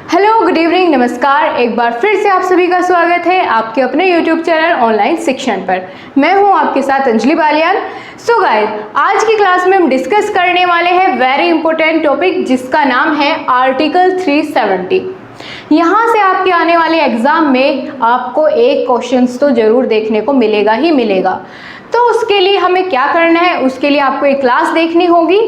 Hello, good evening, नमस्कार। एक बार फिर से आप सभी का स्वागत है आपके अपने यूट्यूब चैनल ऑनलाइन शिक्षण पर। मैं हूं आपके साथ अंजलि बालियान। सो गाइस, आज की क्लास में हम डिस्कस करने वाले हैं वेरी इंपॉर्टेंट टॉपिक जिसका नाम है आर्टिकल 370। यहाँ से आपके आने वाले एग्जाम में आपको एक क्वेश्चंस तो जरूर देखने को मिलेगा ही मिलेगा। तो उसके लिए हमें क्या करना है, उसके लिए आपको एक क्लास देखनी होगी।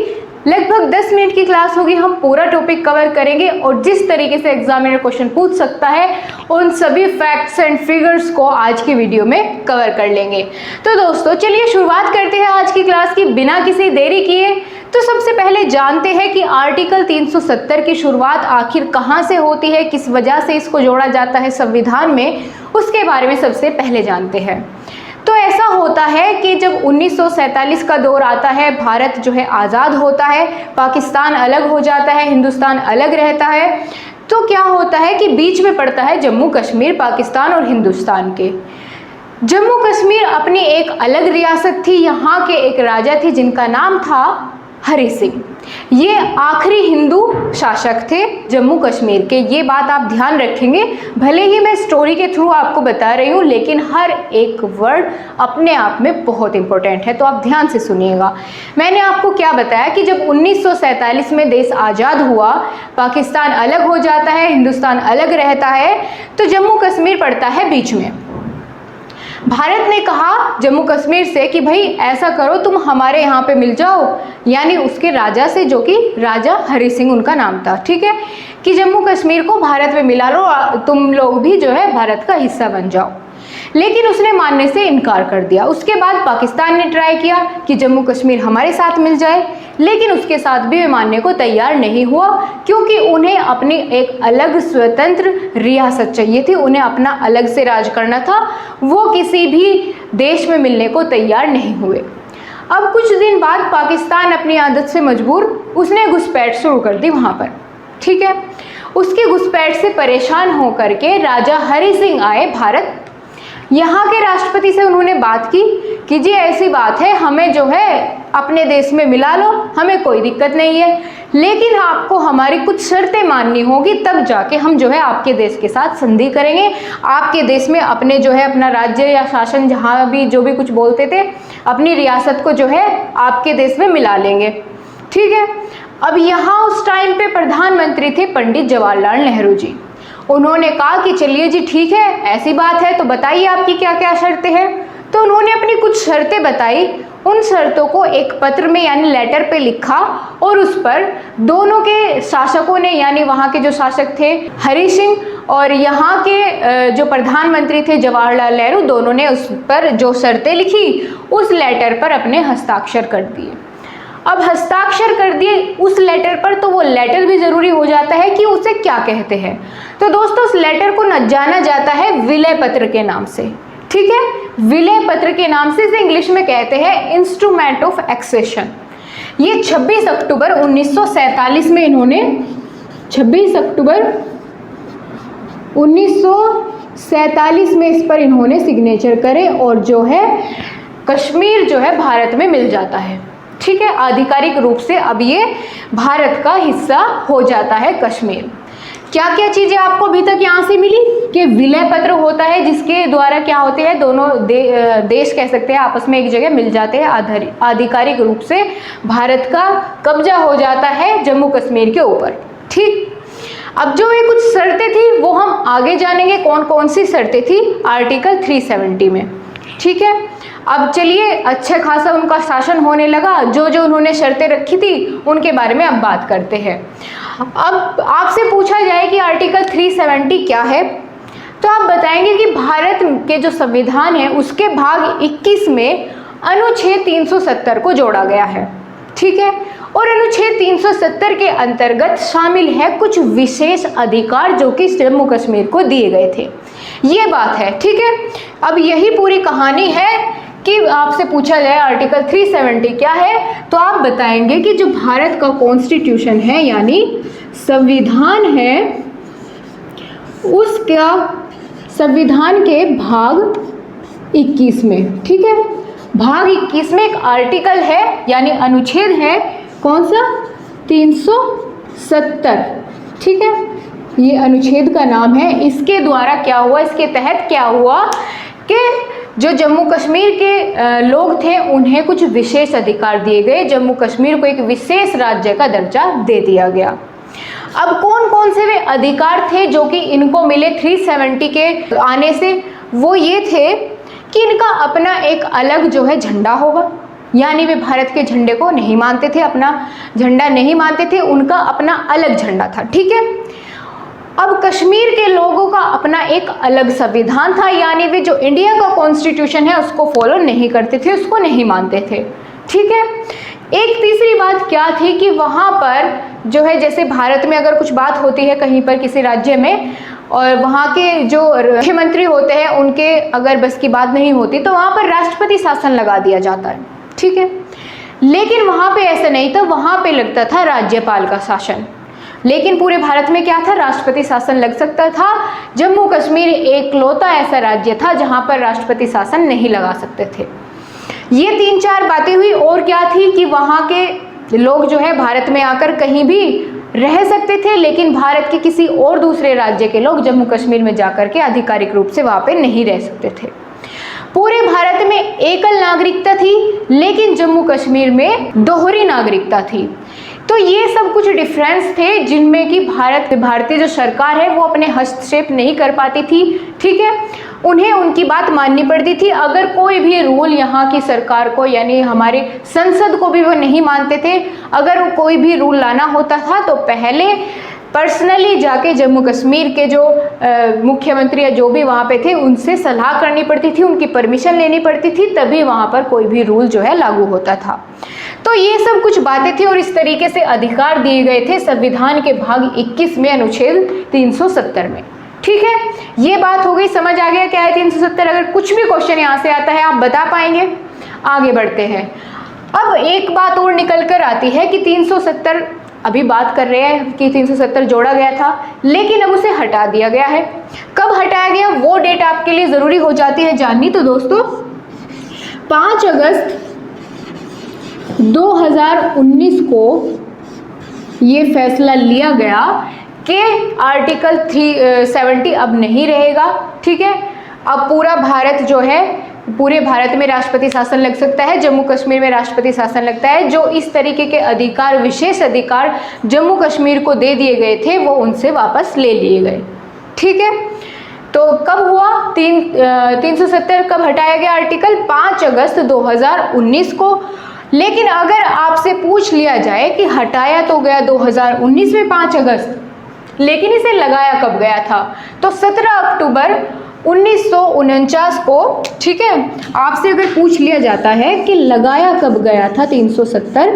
लगभग 10 मिनट की क्लास होगी। हम पूरा टॉपिक कवर करेंगे और जिस तरीके से एग्जामिनर क्वेश्चन पूछ सकता है उन सभी फैक्ट्स एंड फिगर्स को आज की वीडियो में कवर कर लेंगे। तो दोस्तों चलिए शुरुआत करते हैं आज की क्लास की बिना किसी देरी किए। तो सबसे पहले जानते हैं कि आर्टिकल 370 की शुरुआत आखिर कहाँ से होती है, किस वजह से इसको जोड़ा जाता है संविधान में, उसके बारे में सबसे पहले जानते हैं। तो ऐसा होता है कि जब 1947 का दौर आता है, भारत जो है आज़ाद होता है, पाकिस्तान अलग हो जाता है, हिंदुस्तान अलग रहता है। तो क्या होता है कि बीच में पड़ता है जम्मू कश्मीर पाकिस्तान और हिंदुस्तान के। जम्मू कश्मीर अपनी एक अलग रियासत थी। यहाँ के एक राजा थे जिनका नाम था हरि सिंह। ये आखिरी हिंदू शासक थे जम्मू कश्मीर के। ये बात आप ध्यान रखेंगे। भले ही मैं स्टोरी के थ्रू आपको बता रही हूँ, लेकिन हर एक वर्ड अपने आप में बहुत इंपॉर्टेंट है, तो आप ध्यान से सुनिएगा। मैंने आपको क्या बताया कि जब 1947 में देश आज़ाद हुआ, पाकिस्तान अलग हो जाता है, हिंदुस्तान अलग रहता है, तो जम्मू कश्मीर पड़ता है बीच में। भारत ने कहा जम्मू कश्मीर से कि भाई ऐसा करो, तुम हमारे यहाँ पे मिल जाओ, यानी उसके राजा से, जो कि राजा हरि सिंह उनका नाम था, ठीक है, कि जम्मू कश्मीर को भारत में मिला लो, तुम लोग भी जो है भारत का हिस्सा बन जाओ। लेकिन उसने मानने से इनकार कर दिया। उसके बाद पाकिस्तान ने ट्राई किया कि जम्मू कश्मीर हमारे साथ मिल जाए, लेकिन उसके साथ भी वे मानने को तैयार नहीं हुआ, क्योंकि उन्हें अपनी एक अलग स्वतंत्र रियासत चाहिए थी, उन्हें अपना अलग से राज करना था। वो किसी भी देश में मिलने को तैयार नहीं हुए। अब कुछ दिन बाद पाकिस्तान अपनी आदत से मजबूर उसने घुसपैठ शुरू कर दी वहाँ पर, ठीक है। उसकी घुसपैठ से परेशान होकर के राजा हरि सिंह आए भारत। यहाँ के राष्ट्रपति से उन्होंने बात की कि जी ऐसी बात है, हमें जो है अपने देश में मिला लो, हमें कोई दिक्कत नहीं है, लेकिन आपको हमारी कुछ शर्तें माननी होगी, तब जाके हम जो है आपके देश के साथ संधि करेंगे। आपके देश में अपने जो है अपना राज्य या शासन, जहाँ भी जो भी कुछ बोलते थे, अपनी रियासत को जो है आपके देश में मिला लेंगे, ठीक है। अब यहाँ उस टाइम पे प्रधानमंत्री थे पंडित जवाहरलाल नेहरू जी। उन्होंने कहा कि चलिए जी ठीक है, ऐसी बात है तो बताइए आपकी क्या क्या शर्तें हैं। तो उन्होंने अपनी कुछ शर्तें बताई। उन शर्तों को एक पत्र में यानी लेटर पे लिखा और उस पर दोनों के शासकों ने, यानी वहाँ के जो शासक थे हरि सिंह और यहाँ के जो प्रधानमंत्री थे जवाहरलाल नेहरू, दोनों ने उस पर जो शर्तें लिखी उस लेटर पर अपने हस्ताक्षर कर दिए। अब हस्ताक्षर कर दिए उस लेटर पर, तो वो लेटर भी जरूरी हो जाता है कि उसे क्या कहते हैं। तो दोस्तों उस लेटर को जाना जाता है विलय पत्र के नाम से, ठीक है। विलय पत्र के नाम से इसे इंग्लिश में कहते हैं इंस्ट्रूमेंट ऑफ एक्सेशन। ये 26 अक्टूबर 1947 में इन्होंने 26 अक्टूबर 1947 में इस पर इन्होंने सिग्नेचर करे और जो है कश्मीर जो है भारत में मिल जाता है, ठीक है। आधिकारिक रूप से अब ये भारत का हिस्सा हो जाता है कश्मीर। क्या क्या चीजें आपको अभी तक यहाँ से मिली कि विलय पत्र होता है जिसके द्वारा क्या होते हैं, दोनों देश कह सकते हैं आपस में एक जगह मिल जाते हैं, आधिकारिक रूप से भारत का कब्जा हो जाता है जम्मू कश्मीर के ऊपर, ठीक। अब जो ये कुछ शर्तें थी वो हम आगे जानेंगे कौन कौन सी शर्तें थी आर्टिकल 370 में, ठीक है। अब चलिए अच्छा खासा उनका शासन होने लगा, जो जो उन्होंने शर्तें रखी थी उनके बारे में अब बात करते हैं। अब आपसे पूछा जाए कि आर्टिकल 370 क्या है, तो आप बताएंगे कि भारत के जो संविधान है उसके भाग 21 में अनुच्छेद 370 को जोड़ा गया है, ठीक है। और अनुच्छेद 370 के अंतर्गत शामिल है कुछ विशेष अधिकार जो कि जम्मू कश्मीर को दिए गए थे, ये बात है, ठीक है। अब यही पूरी कहानी है कि आपसे पूछा जाए आर्टिकल 370 क्या है, तो आप बताएंगे कि जो भारत का कॉन्स्टिट्यूशन है यानी संविधान है, उसका संविधान के भाग 21 में, ठीक है, भाग 21 में एक आर्टिकल है यानी अनुच्छेद है, कौन सा, 370, ठीक है। ये अनुच्छेद का नाम है। इसके द्वारा क्या हुआ, इसके तहत क्या हुआ कि जो जम्मू कश्मीर के लोग थे उन्हें कुछ विशेष अधिकार दिए गए, जम्मू कश्मीर को एक विशेष राज्य का दर्जा दे दिया गया। अब कौन कौन से वे अधिकार थे जो कि इनको मिले 370 के आने से, वो ये थे कि इनका अपना एक अलग जो है झंडा होगा, यानी वे भारत के झंडे को नहीं मानते थे, अपना झंडा नहीं मानते थे, उनका अपना अलग झंडा था, ठीक है। अब कश्मीर के लोगों का अपना एक अलग संविधान था, यानी वे जो इंडिया का कॉन्स्टिट्यूशन है उसको फॉलो नहीं करते थे, उसको नहीं मानते थे, ठीक है। एक तीसरी बात क्या थी कि वहाँ पर जो है, जैसे भारत में अगर कुछ बात होती है कहीं पर किसी राज्य में और वहाँ के जो मुख्यमंत्री होते हैं उनके अगर बस की बात नहीं होती तो वहाँ पर राष्ट्रपति शासन लगा दिया जाता है, ठीक है। लेकिन वहाँ पे ऐसा नहीं था, वहाँ पे लगता था राज्यपाल का शासन। लेकिन पूरे भारत में क्या था, राष्ट्रपति शासन लग सकता था। जम्मू कश्मीर एकलौता ऐसा राज्य था जहाँ पर राष्ट्रपति शासन नहीं लगा सकते थे। ये 3-4 बातें हुई। और क्या थी कि वहाँ के लोग जो है भारत में आकर कहीं भी रह सकते थे, लेकिन भारत के किसी और दूसरे राज्य के लोग जम्मू कश्मीर में जाकर के आधिकारिक रूप से वहाँ पे नहीं रह सकते थे। पूरे भारत में एकल नागरिकता थी, लेकिन जम्मू कश्मीर में दोहरी नागरिकता थी। तो ये सब कुछ डिफरेंस थे जिनमें कि भारतीय जो सरकार है वो अपने हस्तक्षेप नहीं कर पाती थी, ठीक है। उन्हें उनकी बात माननी पड़ती थी। अगर कोई भी रूल यहाँ की सरकार को यानी हमारे संसद को भी वो नहीं मानते थे, अगर कोई भी रूल लाना होता था तो पहले पर्सनली जाके जम्मू कश्मीर के जो मुख्यमंत्री या जो भी वहाँ पे थे उनसे सलाह करनी पड़ती थी, उनकी परमिशन लेनी पड़ती थी, तभी वहाँ पर कोई भी रूल जो है लागू होता था। तो ये सब कुछ बातें थी और इस तरीके से अधिकार दिए गए थे संविधान के भाग 21 में अनुच्छेद 370 में, ठीक है। ये बात हो गई, समझ आ गया क्या है 370। अगर कुछ भी क्वेश्चन यहाँ से आता है आप बता पाएंगे। आगे बढ़ते हैं। अब एक बात और निकल कर आती है कि 370 अभी बात कर रहे हैं कि 370 जोड़ा गया था, लेकिन अब उसे हटा दिया गया है। कब हटाया गया वो डेट आपके लिए ज़रूरी हो जाती है जाननी। तो दोस्तों 5 अगस्त 2019 को ये फैसला लिया गया कि आर्टिकल 370 अब नहीं रहेगा, ठीक है। अब पूरा भारत जो है, पूरे भारत में राष्ट्रपति शासन लग सकता है, जम्मू कश्मीर में राष्ट्रपति शासन लगता है। जो इस तरीके के अधिकार, विशेष अधिकार जम्मू कश्मीर को दे दिए गए थे वो उनसे वापस ले लिए गए, ठीक है। तो कब हुआ 370 कब हटाया गया आर्टिकल? 5 अगस्त 2019 को। लेकिन अगर आपसे पूछ लिया जाए कि हटाया तो गया 2019 में 5 अगस्त, लेकिन इसे लगाया कब गया था, तो 17 अक्टूबर 1949 को, ठीक है। आपसे अगर पूछ लिया जाता है कि लगाया कब गया था 370,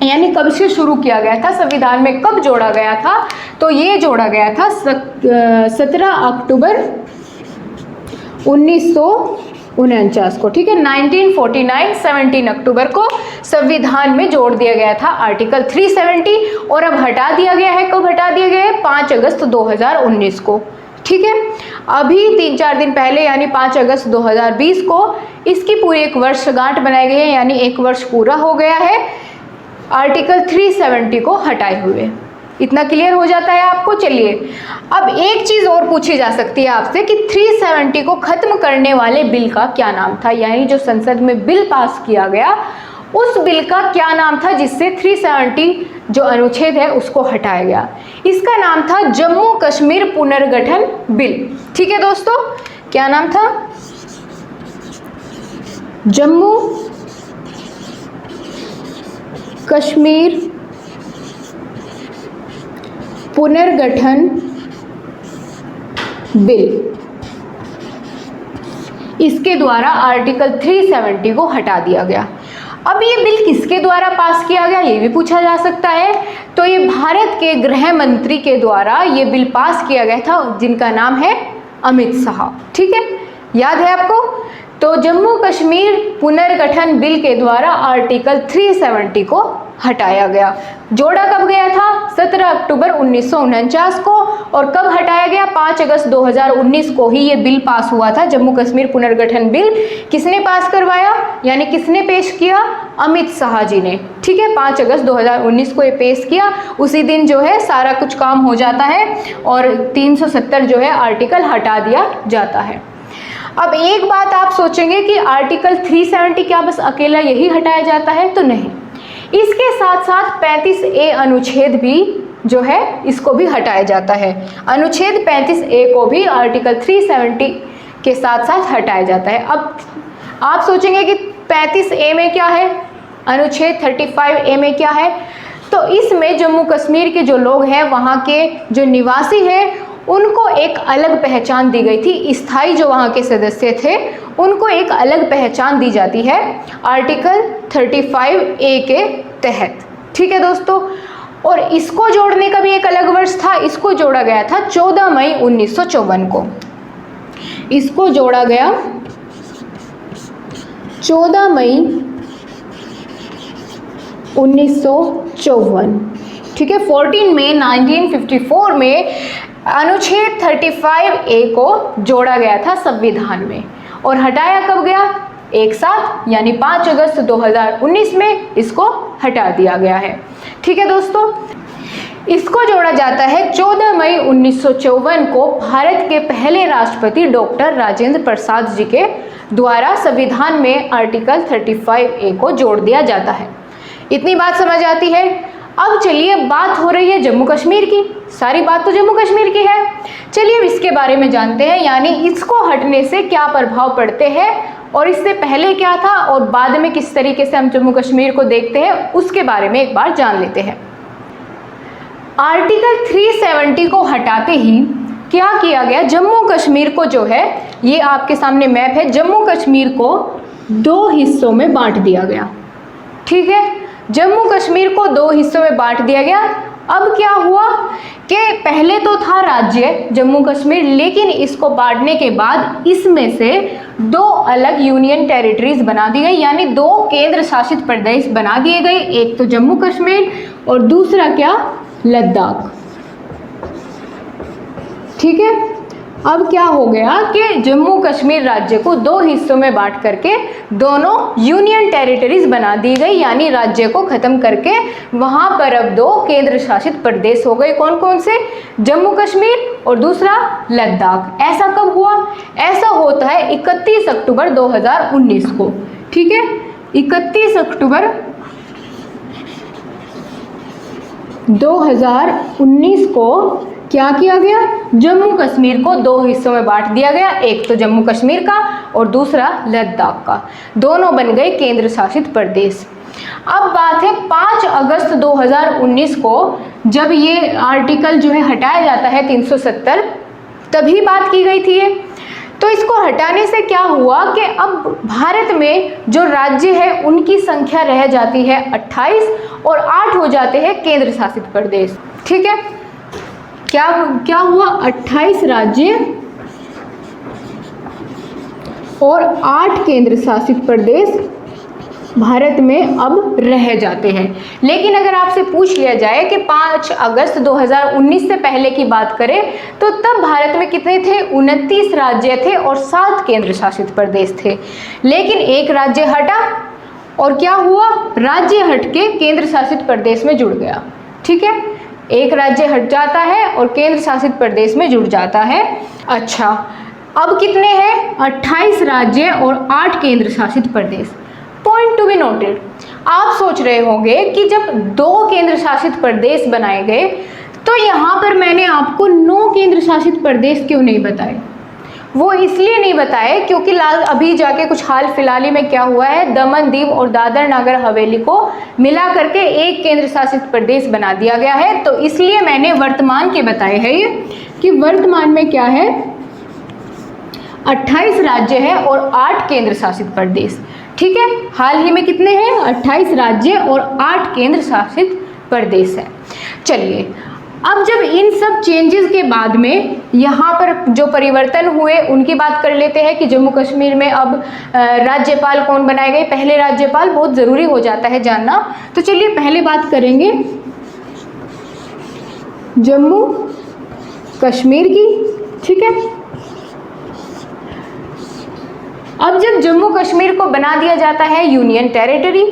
यानी कब से शुरू किया गया था, संविधान में कब जोड़ा गया था, तो ये जोड़ा गया था 17 अक्टूबर 1949 को, ठीक है। 1949 17 अक्टूबर को संविधान में जोड़ दिया गया था आर्टिकल 370 और अब हटा दिया गया है। कब हटा दिया गया है? 5 अगस्त 2019 को, ठीक है। अभी 3-4 दिन पहले यानी 5 अगस्त 2020 को इसकी पूरी एक वर्षगांठ बनाई गई है, यानी 1 वर्ष पूरा हो गया है आर्टिकल 370 को हटाए हुए। इतना क्लियर हो जाता है आपको। चलिए अब एक चीज़ और पूछी जा सकती है आपसे कि 370 को ख़त्म करने वाले बिल का क्या नाम था, यानी जो संसद में बिल पास किया गया उस बिल का क्या नाम था जिससे 370 जो अनुच्छेद है उसको हटाया गया। इसका नाम था जम्मू कश्मीर पुनर्गठन बिल, ठीक है दोस्तों। क्या नाम था? जम्मू कश्मीर पुनर्गठन बिल। इसके द्वारा आर्टिकल 370 को हटा दिया गया। अब ये बिल किसके द्वारा पास किया गया ये भी पूछा जा सकता है। तो ये भारत के गृह मंत्री के द्वारा ये बिल पास किया गया था, जिनका नाम है अमित शाह, ठीक है। याद है आपको? तो जम्मू कश्मीर पुनर्गठन बिल के द्वारा आर्टिकल 370 को हटाया गया। जोड़ा कब गया था? 17 अक्टूबर 1949 को। और कब हटाया गया? 5 अगस्त 2019 को ही ये बिल पास हुआ था। जम्मू कश्मीर पुनर्गठन बिल किसने पास करवाया, यानी किसने पेश किया? अमित शाह जी ने। ठीक है, 5 अगस्त 2019 को ये पेश किया। उसी दिन जो है सारा कुछ काम हो जाता है और 370 जो है आर्टिकल हटा दिया जाता है। अब एक बात आप सोचेंगे कि आर्टिकल 370 क्या बस अकेला यही हटाया जाता है? तो नहीं, इसके साथ साथ 35A अनुच्छेद भी जो है इसको भी हटाया जाता है। अनुच्छेद 35A को भी आर्टिकल 370 के साथ साथ हटाया जाता है। अब आप सोचेंगे कि 35A में क्या है, अनुच्छेद 35A में क्या है? तो इसमें जम्मू कश्मीर के जो लोग हैं, वहाँ के जो निवासी हैं, उनको एक अलग पहचान दी गई थी। स्थायी जो वहाँ के सदस्य थे उनको एक अलग पहचान दी जाती है आर्टिकल 35A के तहत। ठीक है दोस्तों, और इसको जोड़ने का भी एक अलग वर्ष था। इसको जोड़ा गया था 14 मई 1954 को। इसको जोड़ा गया 14 मई 1954। ठीक है, 14 मई 1954 में अनुच्छेद 35A को जोड़ा गया था संविधान में। और हटाया कब गया? एक साथ, यानी 5 अगस्त 2019 में इसको हटा दिया गया है। ठीक है दोस्तों, इसको जोड़ा जाता है 14 मई 1954 को भारत के पहले राष्ट्रपति डॉक्टर राजेंद्र प्रसाद जी के द्वारा संविधान में आर्टिकल 35A को जोड़ दिया जाता है। इतनी बात समझ आती है। अब चलिए, बात हो रही है जम्मू कश्मीर की। सारी बात तो जम्मू कश्मीर की है। चलिए अब इसके बारे में जानते हैं, यानी इसको हटने से क्या प्रभाव पड़ते हैं और इससे पहले क्या था और बाद में किस तरीके से हम जम्मू कश्मीर को देखते हैं, उसके बारे में एक बार जान लेते हैं। आर्टिकल 370 को हटाते ही क्या किया गया? जम्मू कश्मीर को जो है, ये आपके सामने मैप है, जम्मू कश्मीर को 2 हिस्सों में बांट दिया गया। ठीक है, जम्मू कश्मीर को 2 हिस्सों में बांट दिया गया। अब क्या हुआ कि पहले तो था राज्य जम्मू कश्मीर, लेकिन इसको बांटने के बाद इसमें से 2 अलग यूनियन टेरिटरीज बना दी गई, यानी 2 केंद्र शासित प्रदेश बना दिए गए। एक तो जम्मू कश्मीर और दूसरा क्या? लद्दाख। ठीक है, अब क्या हो गया कि जम्मू कश्मीर राज्य को 2 हिस्सों में बांट करके दोनों यूनियन टेरिटरीज बना दी गई, यानी राज्य को खत्म करके वहां पर अब 2 केंद्र शासित प्रदेश हो गए। कौन कौन से? जम्मू कश्मीर और दूसरा लद्दाख। ऐसा कब हुआ? ऐसा होता है 31 अक्टूबर 2019 को। ठीक है, 31 अक्टूबर 2019 को क्या किया गया? जम्मू कश्मीर को 2 हिस्सों में बांट दिया गया। एक तो जम्मू कश्मीर का और दूसरा लद्दाख का। दोनों बन गए केंद्र शासित प्रदेश। अब बात है 5 अगस्त 2019 को, जब ये आर्टिकल जो है हटाया जाता है 370, तभी बात की गई थी ये। तो इसको हटाने से क्या हुआ कि अब भारत में जो राज्य है उनकी संख्या रह जाती है 28 और 8 हो जाते हैं केंद्र शासित प्रदेश। ठीक है, क्या हुआ? 28 राज्य और 8 केंद्र शासित प्रदेश भारत में अब रह जाते हैं। लेकिन अगर आपसे पूछ लिया जाए कि 5 अगस्त 2019 से पहले की बात करें तो तब भारत में कितने थे? 29 राज्य थे और 7 केंद्र शासित प्रदेश थे। लेकिन एक राज्य हटा और क्या हुआ? राज्य हट के केंद्र शासित प्रदेश में जुड़ गया। ठीक है, एक राज्य हट जाता है और केंद्र शासित प्रदेश में जुड़ जाता है। अच्छा, अब कितने हैं? 28 राज्य और 8 केंद्र शासित प्रदेश। पॉइंट टू बी नोटेड, आप सोच रहे होंगे कि जब 2 केंद्र शासित प्रदेश बनाए गए तो यहाँ पर मैंने आपको 9 केंद्र शासित प्रदेश क्यों नहीं बताए? वो इसलिए नहीं बताए क्योंकि अभी जाके कुछ हाल फिलहाल में क्या हुआ है, दमन दीव और दादर नगर हवेली को मिला करके एक केंद्र शासित प्रदेश बना दिया गया है। तो इसलिए मैंने वर्तमान के बताए हैं ये कि वर्तमान में क्या है, 28 राज्य है और 8 केंद्र शासित प्रदेश। ठीक है, हाल ही में कितने हैं? 28 राज्य और 8 केंद्र शासित प्रदेश है। चलिए अब जब इन सब चेंजेस के बाद में यहाँ पर जो परिवर्तन हुए उनकी बात कर लेते हैं कि जम्मू कश्मीर में अब राज्यपाल कौन बनाए गए। पहले राज्यपाल बहुत ज़रूरी हो जाता है जानना, तो चलिए पहले बात करेंगे जम्मू कश्मीर की। ठीक है, अब जब जम्मू कश्मीर को बना दिया जाता है यूनियन टेरिटरी,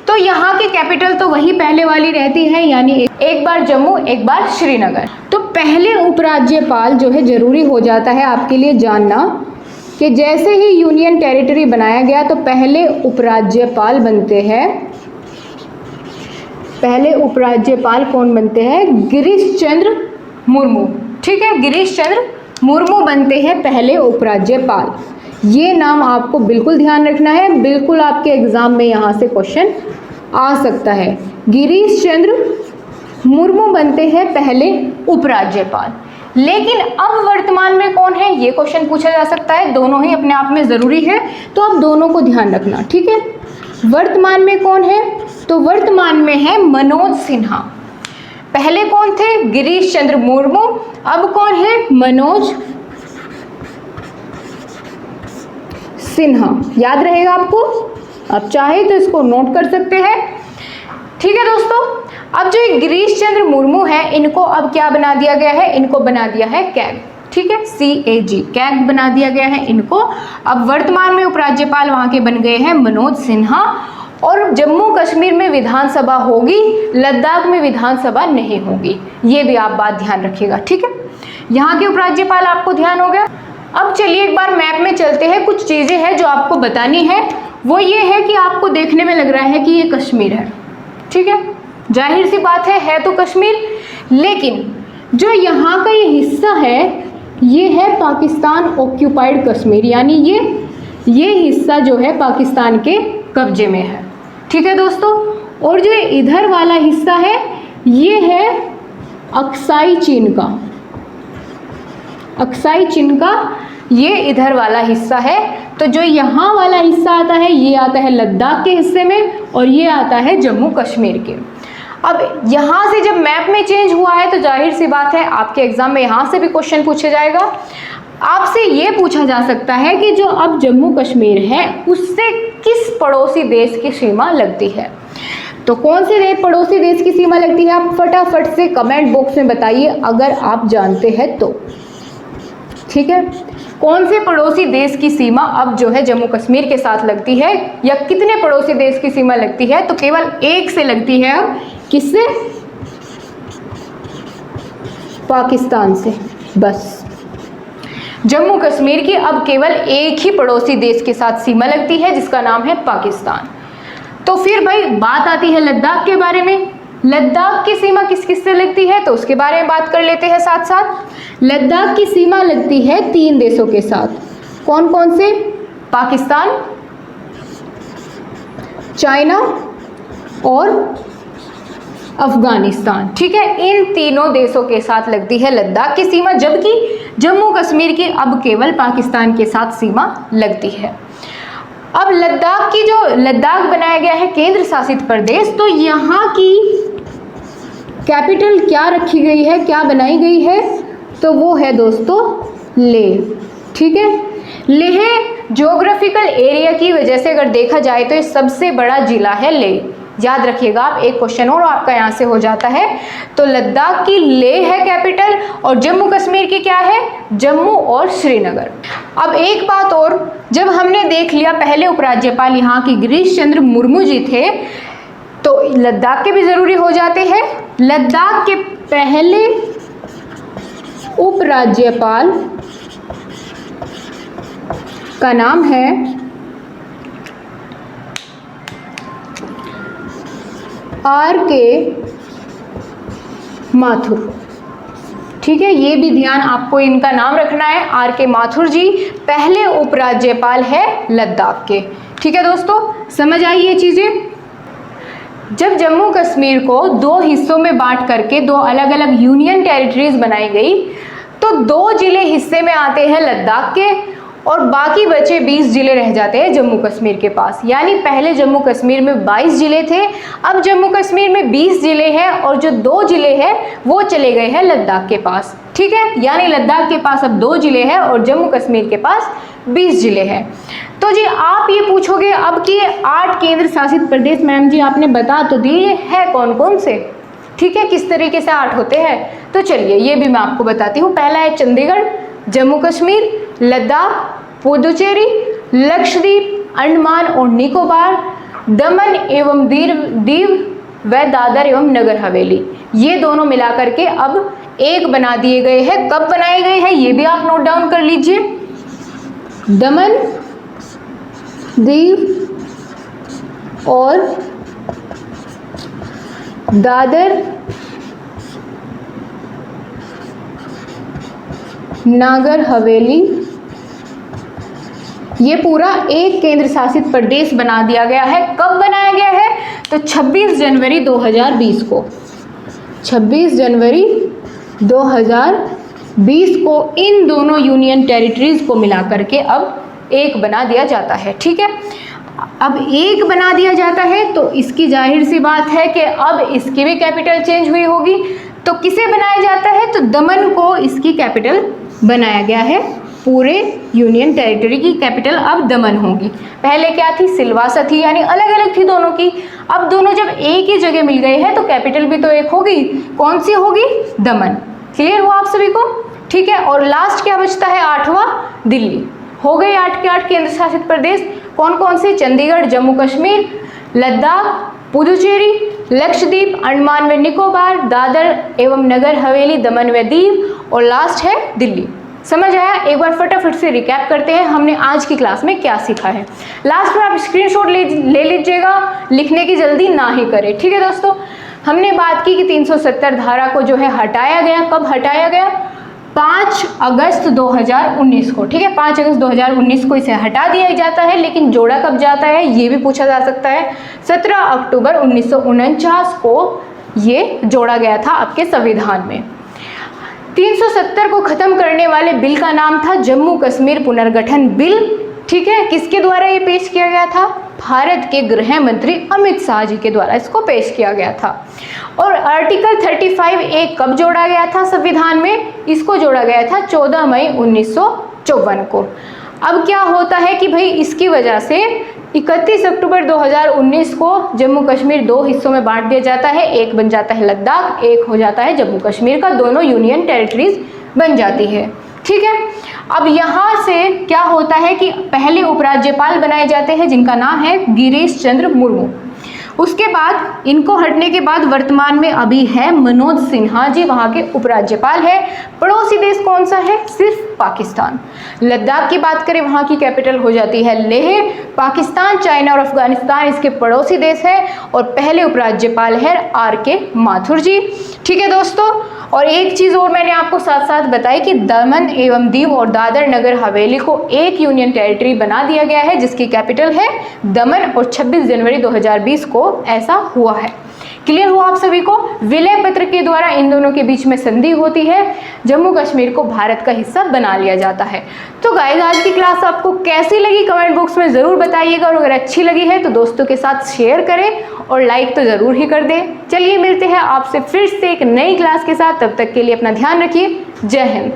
तो यहाँ की कैपिटल तो वही पहले वाली रहती है, यानी एक बार जम्मू एक बार श्रीनगर। तो पहले उपराज्यपाल जो है जरूरी हो जाता है आपके लिए जानना कि जैसे ही यूनियन टेरिटरी बनाया गया तो पहले उपराज्यपाल बनते हैं। पहले उपराज्यपाल कौन बनते हैं? गिरीश चंद्र मुर्मू। ठीक है, गिरीश चंद्र मुर्मू बनते हैं पहले उपराज्यपाल। ये नाम आपको बिल्कुल ध्यान रखना है, बिल्कुल आपके एग्जाम में यहाँ से क्वेश्चन आ सकता है। गिरीश चंद्र मुर्मू बनते हैं पहले उपराज्यपाल। लेकिन अब वर्तमान में कौन है, ये क्वेश्चन पूछा जा सकता है। दोनों ही अपने आप में ज़रूरी है, तो आप दोनों को ध्यान रखना। ठीक है, वर्तमान में कौन है? तो वर्तमान में है मनोज सिन्हा। पहले कौन थे? गिरीश चंद्र मुर्मू। अब कौन है? मनोज सिन्हा। याद रहेगा आपको, आप चाहे तो इसको नोट कर सकते हैं। ठीक है दोस्तों, अब जो गिरीश चंद्र मुर्मू है इनको अब क्या बना दिया गया है? इनको बना दिया है कैग। ठीक है, CAG, कैग बना दिया गया है इनको। अब वर्तमान में उपराज्यपाल वहाँ के बन गए हैं मनोज सिन्हा। और जम्मू कश्मीर में विधानसभा होगी, लद्दाख में विधानसभा नहीं होगी, ये भी आप बात ध्यान रखिएगा। ठीक है, यहाँ के उपराज्यपाल आपको ध्यान हो गया। अब चलिए एक बार मैप में चलते हैं। कुछ चीज़ें हैं जो आपको बतानी है, वो ये है कि आपको देखने में लग रहा है कि ये कश्मीर है। ठीक है, जाहिर सी बात है तो कश्मीर, लेकिन जो यहाँ का ये हिस्सा है ये है पाकिस्तान ऑक्यूपाइड कश्मीर, यानी ये हिस्सा जो है पाकिस्तान के कब्जे में है। ठीक है दोस्तों, और जो इधर वाला हिस्सा है ये है अक्साई चीन का। अक्साई चीन का ये इधर वाला हिस्सा है। तो जो यहाँ वाला हिस्सा आता है ये आता है लद्दाख के हिस्से में, और ये आता है जम्मू कश्मीर के। अब यहाँ से जब मैप में चेंज हुआ है तो जाहिर सी बात है आपके एग्जाम में यहाँ से भी क्वेश्चन पूछा जाएगा। आपसे ये पूछा जा सकता है कि जो अब जम्मू कश्मीर है उससे किस पड़ोसी देश की सीमा लगती है। तो कौन से पड़ोसी देश की सीमा लगती है, आप फटाफट से कमेंट बॉक्स में बताइए अगर आप जानते हैं तो। ठीक है, कौन से पड़ोसी देश की सीमा अब जो है जम्मू कश्मीर के साथ लगती है, या कितने पड़ोसी देश की सीमा लगती है? तो केवल एक से लगती है। अब किससे? पाकिस्तान से। बस जम्मू कश्मीर की अब केवल एक ही पड़ोसी देश के साथ सीमा लगती है जिसका नाम है पाकिस्तान। तो फिर भाई बात आती है लद्दाख के बारे में। लद्दाख की सीमा किस किस से लगती है तो उसके बारे में बात कर लेते हैं साथ साथ। लद्दाख की सीमा लगती है 3 देशों के साथ। कौन कौन से? पाकिस्तान, चाइना और अफगानिस्तान। ठीक है, इन तीनों देशों के साथ लगती है लद्दाख की सीमा, जबकि जम्मू कश्मीर की अब केवल पाकिस्तान के साथ सीमा लगती है। अब लद्दाख बनाया गया है केंद्र शासित प्रदेश, तो यहाँ की कैपिटल क्या रखी गई है, क्या बनाई गई है? तो वो है दोस्तों लेह। ठीक है, लेह ज्योग्राफिकल एरिया की वजह से अगर देखा जाए तो ये सबसे बड़ा जिला है लेह। याद रखिएगा आप, एक क्वेश्चन और आपका यहाँ से हो जाता है। तो लद्दाख की लेह है कैपिटल, और जम्मू कश्मीर की क्या है? जम्मू और श्रीनगर। अब एक बात और, जब हमने देख लिया पहले उपराज्यपाल यहाँ की गिरीश चंद्र मुर्मू जी थे, तो लद्दाख के भी ज़रूरी हो जाते हैं। लद्दाख के पहले उपराज्यपाल का नाम है RK माथुर। ठीक है, ये भी ध्यान आपको इनका नाम रखना है। RK माथुर जी पहले उपराज्यपाल है लद्दाख के। ठीक है दोस्तों, समझ आई ये चीज़ें। जब जम्मू कश्मीर को 2 हिस्सों में बांट करके 2 अलग अलग यूनियन टेरिटरीज बनाई गई, तो 2 जिले हिस्से में आते हैं लद्दाख के, और बाकी बचे 20 जिले रह जाते हैं जम्मू कश्मीर के पास। यानी पहले जम्मू कश्मीर में 22 जिले थे, अब जम्मू कश्मीर में 20 जिले हैं और जो 2 जिले हैं वो चले गए हैं लद्दाख के पास। ठीक है, यानी लद्दाख के पास अब 2 जिले हैं और जम्मू कश्मीर के पास 20 जिले हैं। तो जी आप ये पूछोगे अब कि 8 केंद्र शासित प्रदेश मैम जी आपने बता तो दिए हैं कौन कौन से, ठीक है, किस तरीके से 8 होते हैं। तो चलिए ये भी मैं आपको बताती हूँ। पहला है चंडीगढ़, जम्मू कश्मीर, लद्दाख, पुदुचेरी, लक्षद्वीप, अंडमान और निकोबार, दमन एवं दीव व दादर एवं नगर हवेली। ये दोनों मिलाकर के अब एक बना दिए गए हैं। कब बनाए गए हैं ये भी आप नोट डाउन कर लीजिए। दमन, दीव और दादर नागर हवेली, ये पूरा एक केंद्र शासित प्रदेश बना दिया गया है। कब बनाया गया है? तो 26 जनवरी 2020 को, 26 जनवरी 2020 को इन दोनों यूनियन टेरिटरीज को मिलाकर के अब एक बना दिया जाता है। ठीक है, अब एक बना दिया जाता है तो इसकी जाहिर सी बात है कि अब इसकी भी कैपिटल चेंज हुई होगी। तो किसे बनाया जाता है? तो दमन को इसकी कैपिटल बनाया गया है। पूरे यूनियन टेरिटरी की कैपिटल अब दमन होगी। पहले क्या थी? सिलवासा थी, यानी अलग अलग थी दोनों की। अब दोनों जब एक ही जगह मिल गए हैं तो कैपिटल भी तो एक होगी। कौन सी होगी? दमन। क्लियर हुआ आप सभी को? ठीक है, और लास्ट क्या बचता है? 8वां दिल्ली। हो गए 8 के 8 केंद्र शासित प्रदेश। कौन कौन से? चंडीगढ़, जम्मू कश्मीर, लद्दाख, पुदुचेरी, लक्षद्वीप, अंडमान व निकोबार, दादर एवं नगर हवेली, दमन व दीव और लास्ट है दिल्ली। समझ आया? एक बार फटाफट से रिकैप करते हैं हमने आज की क्लास में क्या सीखा है। लास्ट में आप स्क्रीनशॉट ले लीजिएगा, लिखने की जल्दी ना ही करें। ठीक है दोस्तों, हमने बात की कि 370 धारा को जो है हटाया गया। कब हटाया गया? 5 अगस्त 2019 को। ठीक है, 5 अगस्त 2019 को इसे हटा दिया जाता है, लेकिन जोड़ा कब जाता है ये भी पूछा जा सकता है। 17 अक्टूबर 1949 को ये जोड़ा गया था आपके संविधान में। 370 को खत्म करने वाले बिल का नाम था जम्मू कश्मीर पुनर्गठन बिल। ठीक है, किसके द्वारा ये पेश किया गया था? भारत के गृह मंत्री अमित शाह जी के द्वारा इसको पेश किया गया था। और आर्टिकल 35A कब जोड़ा गया था संविधान में? इसको जोड़ा गया था 14 मई 1954 को। अब क्या होता है कि भाई इसकी वजह से 31 अक्टूबर 2019 को जम्मू कश्मीर 2 हिस्सों में बांट दिया जाता है। एक बन जाता है लद्दाख, एक हो जाता है जम्मू कश्मीर का। दोनों यूनियन टेरिटरीज बन जाती है। ठीक है, अब यहाँ से क्या होता है कि पहले उपराज्यपाल बनाए जाते हैं जिनका नाम है गिरीश चंद्र मुर्मू। उसके बाद इनको हटने के बाद वर्तमान में अभी है मनोज सिन्हा जी वहाँ के उपराज्यपाल है। पड़ोसी देश कौन सा है? सिर्फ पाकिस्तान। लद्दाख की बात करें वहाँ की कैपिटल हो जाती है लेह। पाकिस्तान, चाइना और अफगानिस्तान इसके पड़ोसी देश है और पहले उपराज्यपाल है RK माथुर जी। ठीक है दोस्तों, और एक चीज़ और मैंने आपको साथ साथ बताई कि दमन एवं दीव और दादर नगर हवेली को एक यूनियन टेरिटरी बना दिया गया है जिसकी कैपिटल है दमन और 26 जनवरी 2020 को ऐसा हुआ है। क्लियर हुआ आप सभी को? विलय पत्र के द्वारा इन दोनों के बीच में संधि होती है, जम्मू कश्मीर को भारत का हिस्सा बना लिया जाता है। तो गाइस आज की क्लास आपको कैसी लगी कमेंट बॉक्स में ज़रूर बताइएगा, और अगर अच्छी लगी है तो दोस्तों के साथ शेयर करें और लाइक तो ज़रूर ही कर दें। चलिए मिलते हैं आपसे फिर से एक नई क्लास के साथ, तब तक के लिए अपना ध्यान रखिए। जय हिंद।